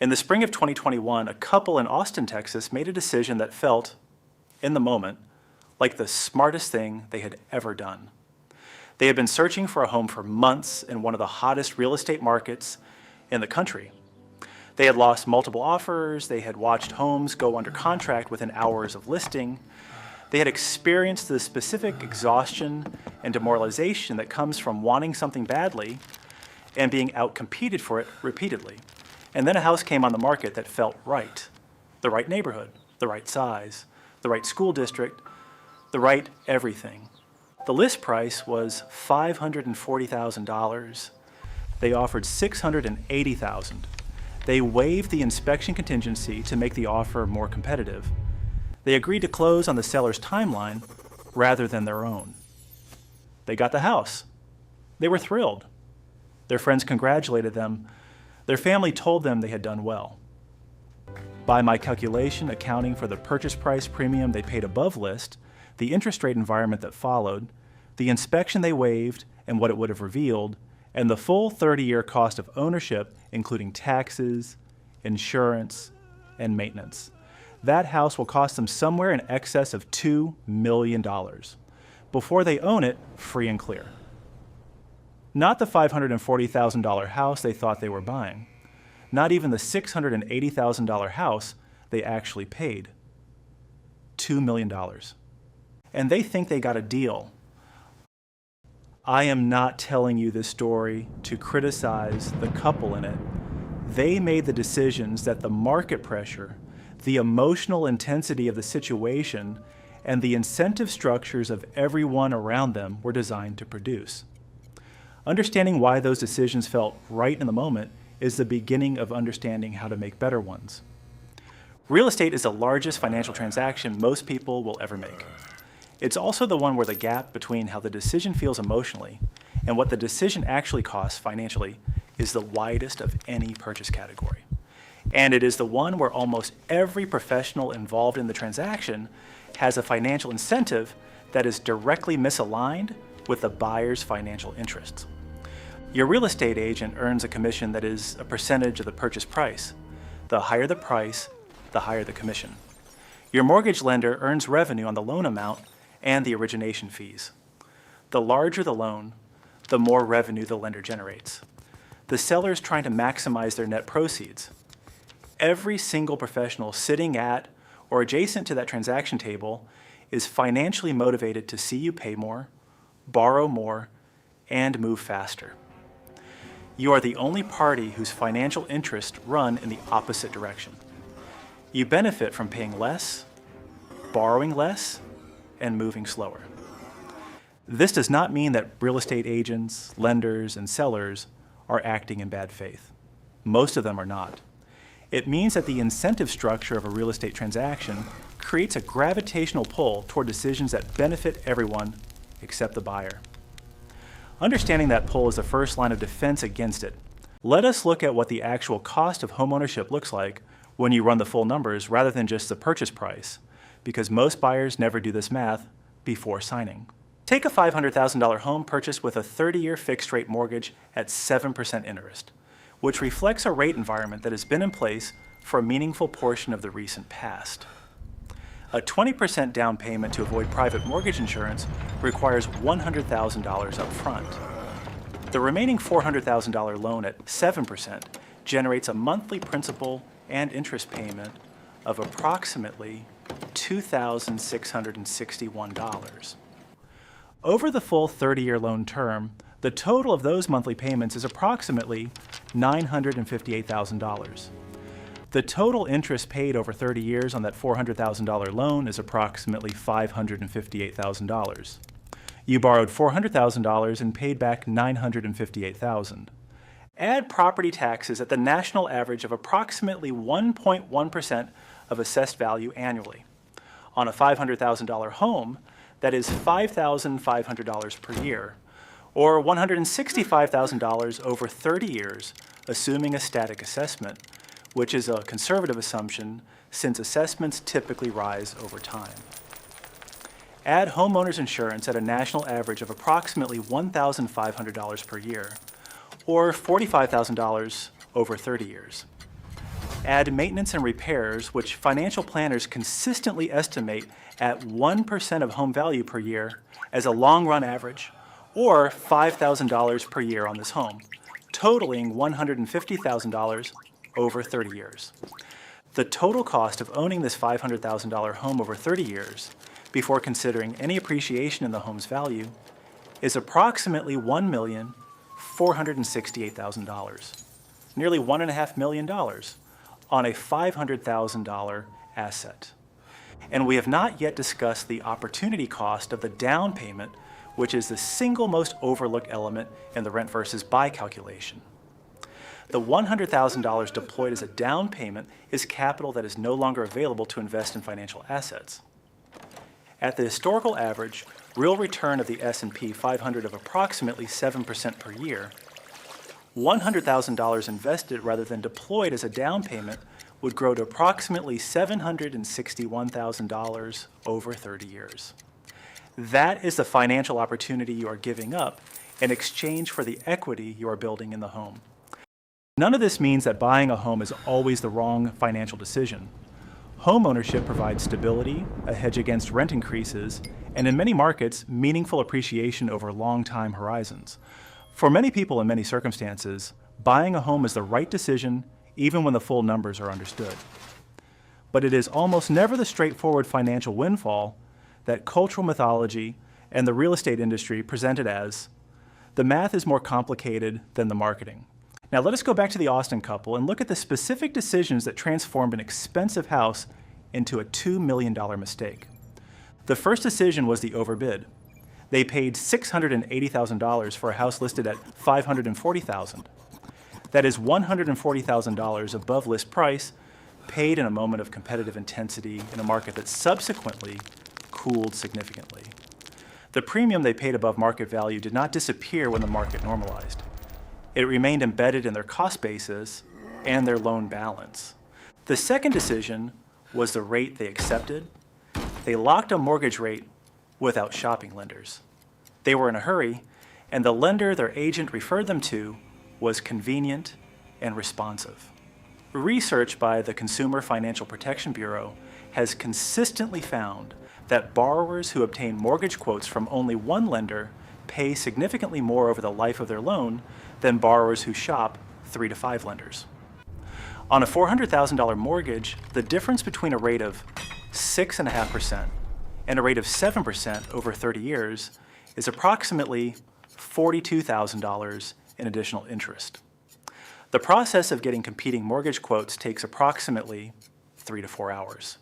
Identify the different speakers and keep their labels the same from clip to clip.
Speaker 1: In the spring of 2021, a couple in Austin, Texas made a decision that felt, in the moment, like the smartest thing they had ever done. They had been searching for a home for months in one of the hottest real estate markets in the country. They had lost multiple offers, they had watched homes go under contract within hours of listing, they had experienced the specific exhaustion and demoralization that comes from wanting something badly and being outcompeted for it repeatedly. And then a house came on the market that felt right. The right neighborhood, the right size, the right school district, the right everything. The list price was $540,000. They offered $680,000. They waived the inspection contingency to make the offer more competitive. They agreed to close on the seller's timeline rather than their own. They got the house. They were thrilled. Their friends congratulated them. Their family told them they had done well. By my calculation, accounting for the purchase price premium they paid above list, the interest rate environment that followed, the inspection they waived and what it would have revealed, and the full 30-year cost of ownership, including taxes, insurance, and maintenance. That house will cost them somewhere in excess of $2 million before they own it free and clear. Not the $540,000 house they thought they were buying. Not even the $680,000 house they actually paid. $2 million. And they think they got a deal. I am not telling you this story to criticize the couple in it. They made the decisions that the market pressure, the emotional intensity of the situation, and the incentive structures of everyone around them were designed to produce. Understanding why those decisions felt right in the moment is the beginning of understanding how to make better ones. Real estate is the largest financial transaction most people will ever make. It's also the one where the gap between how the decision feels emotionally and what the decision actually costs financially is the widest of any purchase category. And it is the one where almost every professional involved in the transaction has a financial incentive that is directly misaligned with the buyer's financial interests. Your real estate agent earns a commission that is a percentage of the purchase price. The higher the price, the higher the commission. Your mortgage lender earns revenue on the loan amount and the origination fees. The larger the loan, the more revenue the lender generates. The seller is trying to maximize their net proceeds. Every single professional sitting at or adjacent to that transaction table is financially motivated to see you pay more, borrow more, and move faster. You are the only party whose financial interests run in the opposite direction. You benefit from paying less, borrowing less, and moving slower. This does not mean that real estate agents, lenders, and sellers are acting in bad faith. Most of them are not. It means that the incentive structure of a real estate transaction creates a gravitational pull toward decisions that benefit everyone except the buyer. Understanding that pull is the first line of defense against it. Let us look at what the actual cost of homeownership looks like when you run the full numbers rather than just the purchase price, because most buyers never do this math before signing. Take a $500,000 home purchased with a 30-year fixed-rate mortgage at 7% interest, which reflects a rate environment that has been in place for a meaningful portion of the recent past. A 20% down payment to avoid private mortgage insurance requires $100,000 up front. The remaining $400,000 loan at 7% generates a monthly principal and interest payment of approximately $2,661. Over the full 30-year loan term, the total of those monthly payments is approximately $958,000. The total interest paid over 30 years on that $400,000 loan is approximately $558,000. You borrowed $400,000 and paid back $958,000. Add property taxes at the national average of approximately 1.1% of assessed value annually. On a $500,000 home, that is $5,500 per year, or $165,000 over 30 years, assuming a static assessment, which is a conservative assumption since assessments typically rise over time. Add homeowners insurance at a national average of approximately $1,500 per year, or $45,000 over 30 years. Add maintenance and repairs, which financial planners consistently estimate at 1% of home value per year as a long-run average, or $5,000 per year on this home, totaling $150,000 over 30 years. The total cost of owning this $500,000 home over 30 years, before considering any appreciation in the home's value, is approximately $1,468,000, nearly $1.5 million on a $500,000 asset. And we have not yet discussed the opportunity cost of the down payment, which is the single most overlooked element in the rent versus buy calculation. The $100,000 deployed as a down payment is capital that is no longer available to invest in financial assets. At the historical average, real return of the S&P 500 of approximately 7% per year, $100,000 invested rather than deployed as a down payment would grow to approximately $761,000 over 30 years. That is the financial opportunity you are giving up in exchange for the equity you are building in the home. None of this means that buying a home is always the wrong financial decision. Homeownership provides stability, a hedge against rent increases, and in many markets, meaningful appreciation over long time horizons. For many people in many circumstances, buying a home is the right decision even when the full numbers are understood. But it is almost never the straightforward financial windfall that cultural mythology and the real estate industry present it as. The math is more complicated than the marketing. Now let us go back to the Austin couple and look at the specific decisions that transformed an expensive house into a $2 million mistake. The first decision was the overbid. They paid $680,000 for a house listed at $540,000. That is $140,000 above list price, paid in a moment of competitive intensity in a market that subsequently cooled significantly. The premium they paid above market value did not disappear when the market normalized. It remained embedded in their cost basis and their loan balance. The second decision was the rate they accepted. They locked a mortgage rate without shopping lenders. They were in a hurry, and the lender their agent referred them to was convenient and responsive. Research by the Consumer Financial Protection Bureau has consistently found that borrowers who obtain mortgage quotes from only one lender pay significantly more over the life of their loan than borrowers who shop 3 to 5 lenders. On a $400,000 mortgage, the difference between a rate of 6.5% and a rate of 7% over 30 years is approximately $42,000 in additional interest. The process of getting competing mortgage quotes takes approximately 3 to 4 hours.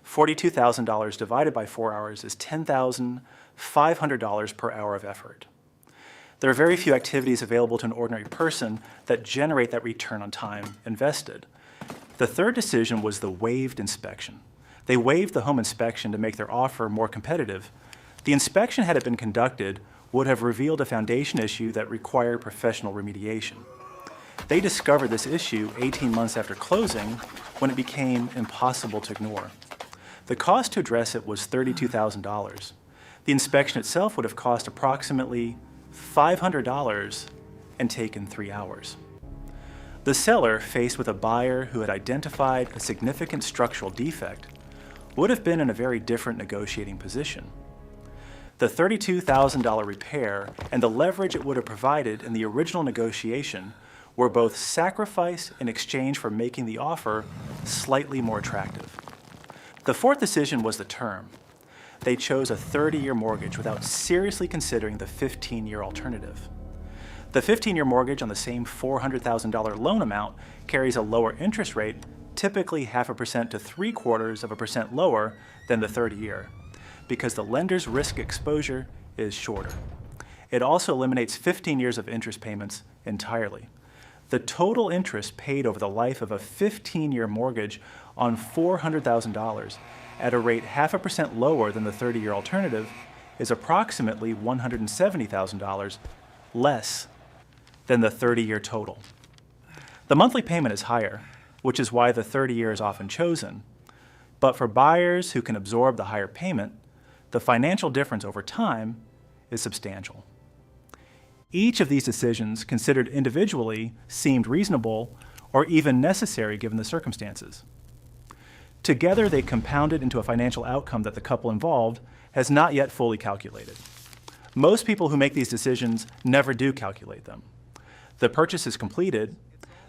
Speaker 1: $42,000 divided by 4 hours is $10,500 per hour of effort. There are very few activities available to an ordinary person that generate that return on time invested. The third decision was the waived inspection. They waived the home inspection to make their offer more competitive. The inspection, had it been conducted, would have revealed a foundation issue that required professional remediation. They discovered this issue 18 months after closing, when it became impossible to ignore. The cost to address it was $32,000. The inspection itself would have cost approximately $500 and taken 3 hours. The seller, faced with a buyer who had identified a significant structural defect, would have been in a very different negotiating position. The $32,000 repair and the leverage it would have provided in the original negotiation were both sacrificed in exchange for making the offer slightly more attractive. The fourth decision was the term. They chose a 30-year mortgage without seriously considering the 15-year alternative. The 15-year mortgage on the same $400,000 loan amount carries a lower interest rate, typically 0.5% to 0.75% lower than the 30-year, because the lender's risk exposure is shorter. It also eliminates 15 years of interest payments entirely. The total interest paid over the life of a 15-year mortgage on $400,000 at a rate 0.5% lower than the 30-year alternative is approximately $170,000 less than the 30-year total. The monthly payment is higher, which is why the 30-year is often chosen. But for buyers who can absorb the higher payment, the financial difference over time is substantial. Each of these decisions, considered individually, seemed reasonable or even necessary given the circumstances. Together, they compounded into a financial outcome that the couple involved has not yet fully calculated. Most people who make these decisions never do calculate them. The purchase is completed,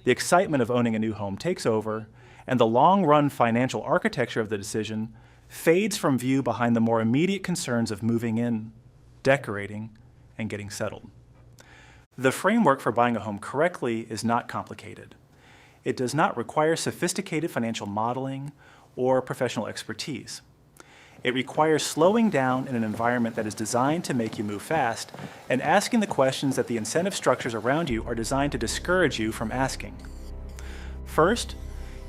Speaker 1: the excitement of owning a new home takes over, and the long-run financial architecture of the decision fades from view behind the more immediate concerns of moving in, decorating, and getting settled. The framework for buying a home correctly is not complicated. It does not require sophisticated financial modeling or professional expertise. It requires slowing down in an environment that is designed to make you move fast and asking the questions that the incentive structures around you are designed to discourage you from asking. First,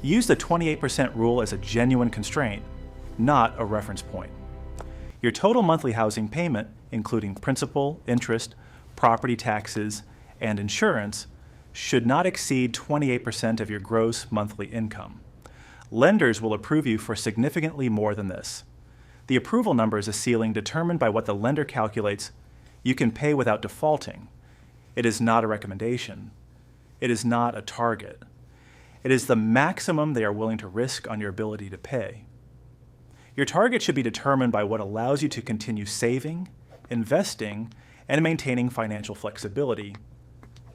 Speaker 1: use the 28% rule as a genuine constraint, not a reference point. Your total monthly housing payment, including principal, interest, property taxes, and insurance, should not exceed 28% of your gross monthly income. Lenders will approve you for significantly more than this. The approval number is a ceiling determined by what the lender calculates you can pay without defaulting. It is not a recommendation. It is not a target. It is the maximum they are willing to risk on your ability to pay. Your target should be determined by what allows you to continue saving, investing, and maintaining financial flexibility,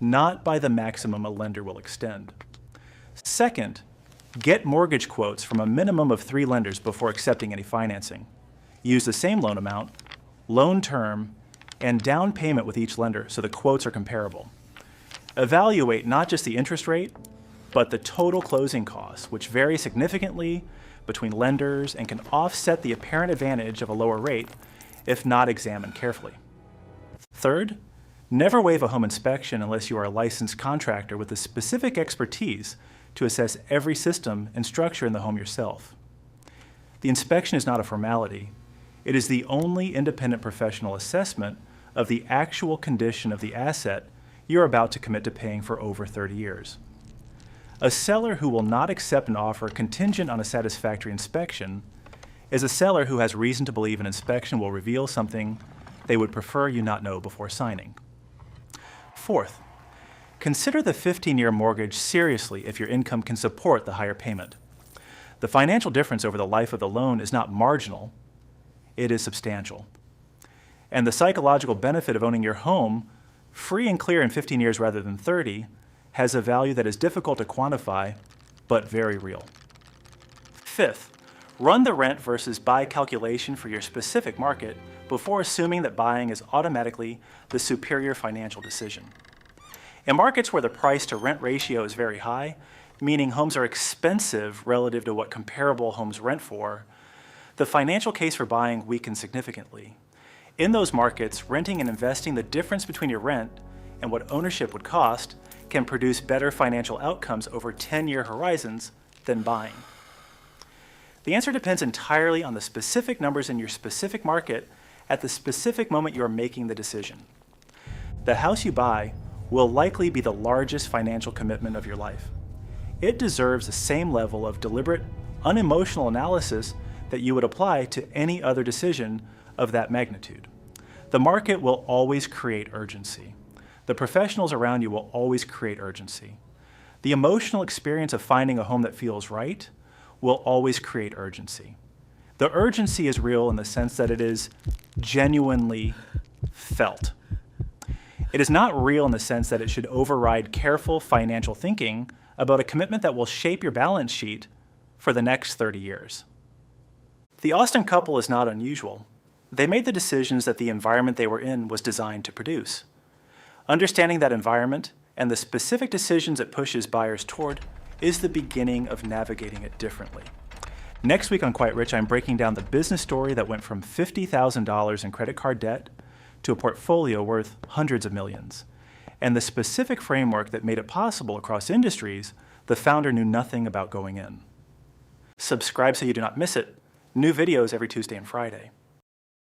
Speaker 1: not by the maximum a lender will extend. Second, get mortgage quotes from a minimum of 3 lenders before accepting any financing. Use the same loan amount, loan term, and down payment with each lender so the quotes are comparable. Evaluate not just the interest rate, but the total closing costs, which vary significantly between lenders and can offset the apparent advantage of a lower rate if not examined carefully. Third, never waive a home inspection unless you are a licensed contractor with the specific expertise to assess every system and structure in the home yourself. The inspection is not a formality. It is the only independent professional assessment of the actual condition of the asset you're about to commit to paying for over 30 years. A seller who will not accept an offer contingent on a satisfactory inspection is a seller who has reason to believe an inspection will reveal something they would prefer you not know before signing. Fourth, consider the 15-year mortgage seriously if your income can support the higher payment. The financial difference over the life of the loan is not marginal, it is substantial. And the psychological benefit of owning your home, free and clear in 15 years rather than 30, has a value that is difficult to quantify, but very real. Fifth, run the rent versus buy calculation for your specific market before assuming that buying is automatically the superior financial decision. In markets where the price to rent ratio is very high, meaning homes are expensive relative to what comparable homes rent for, the financial case for buying weakens significantly. In those markets, renting and investing the difference between your rent and what ownership would cost can produce better financial outcomes over 10-year horizons than buying. The answer depends entirely on the specific numbers in your specific market at the specific moment you are making the decision. The house you buy will likely be the largest financial commitment of your life. It deserves the same level of deliberate, unemotional analysis that you would apply to any other decision of that magnitude. The market will always create urgency. The professionals around you will always create urgency. The emotional experience of finding a home that feels right will always create urgency. The urgency is real in the sense that it is genuinely felt. It is not real in the sense that it should override careful financial thinking about a commitment that will shape your balance sheet for the next 30 years. The Austin couple is not unusual. They made the decisions that the environment they were in was designed to produce. Understanding that environment and the specific decisions it pushes buyers toward is the beginning of navigating it differently. Next week on Quite Rich, I'm breaking down the business story that went from $50,000 in credit card debt to a portfolio worth hundreds of millions, and the specific framework that made it possible across industries the founder knew nothing about going in. Subscribe so you do not miss it. New videos every Tuesday and Friday.